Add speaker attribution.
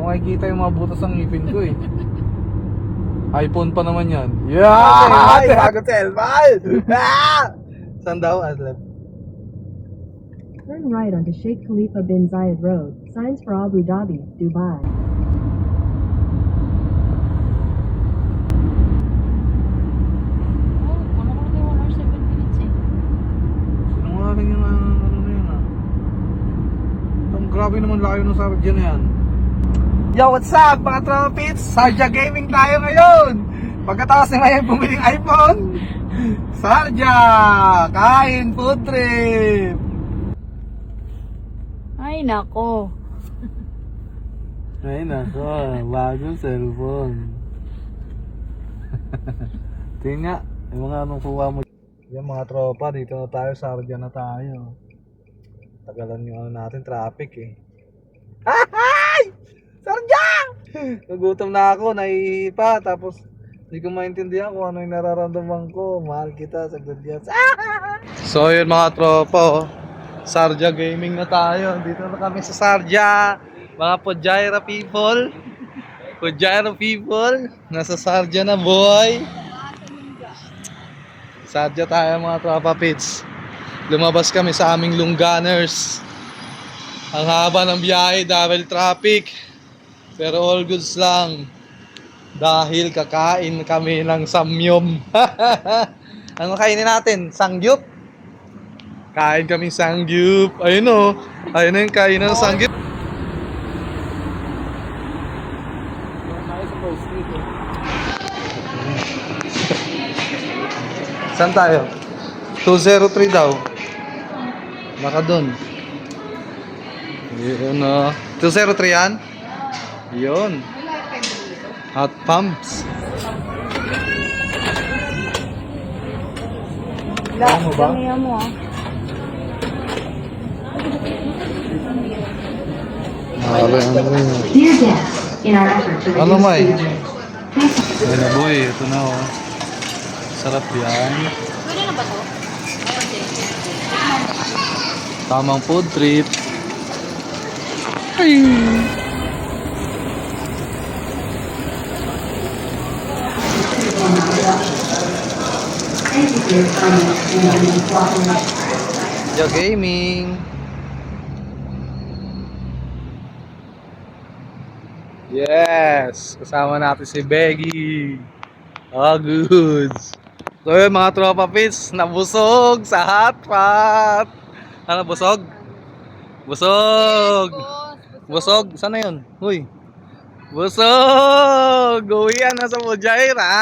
Speaker 1: makikita yung mga butas ng ngipin ko eh. iPhone pa naman yan. Yeah!
Speaker 2: Ay, bago cellphone! Saan daw, Aslep?
Speaker 3: Turn right onto Sheikh Khalifa bin Zayed Road. Signs for Abu Dhabi, Dubai.
Speaker 1: Sinungaling yung ano na yun ah. Grabe naman layo ng sarap dyan na yan.
Speaker 2: Yo, what's up mga tropits? Sarja Gaming tayo ngayon! Pagkatapos na ngayon bumiling iPhone, Sarja! Kain, food trip!
Speaker 4: Ay, nako.
Speaker 1: Ay nako, bagong cellphone. Tingnan nga, yung mga anong kuha mo. Yan mga tropa, dito na tayo, Sarja na tayo. Tagalan yung ano natin, traffic eh.
Speaker 2: Ay! Sarja!
Speaker 1: Nagutom na ako, naiipa, tapos hindi ko maintindihan kung ano yung nararamdaman ko. Mahal kita, saglit yan. So yun mga tropa, oh. Sarja Gaming na tayo. Dito na kami sa Sarja. Mga Pujaira people. Pujaira people. Nasa Sarja na boy. Sarja tayo mga tropa pits. Lumabas kami sa aming Lungganers. Ang haba ng biyahe dahil traffic. Pero all goods lang. Dahil kakain kami ng samyom. Ano kainin natin? Sangyup? Kain kami sangyup. Ayun o. Ayun na yung kain ng sangyup. Saan tayo? 203 daw. Baka dun. Yun o. 203 yan? Yun. Hot pumps.
Speaker 4: Wala,
Speaker 1: mo ba?
Speaker 4: ganyan mo ah.
Speaker 3: Dear guests, in our effort to
Speaker 1: Ano,
Speaker 3: reduce
Speaker 1: May?
Speaker 3: food waste,
Speaker 1: Ayun na boy, ito na oh. Sarap yan.
Speaker 4: Pwede na ba to?
Speaker 1: Tamang food trip. Ay.
Speaker 3: thank you for your comments and cooperation.
Speaker 1: Yo Gaming. Yes, kasama natin si Beggy. Oh, goods. So yun mga tropa pits, nabusog sa hot pot. Ano, busog? Busog! Busog? Saan na yun? Uy! Busog! Uwian na sa Pujaira!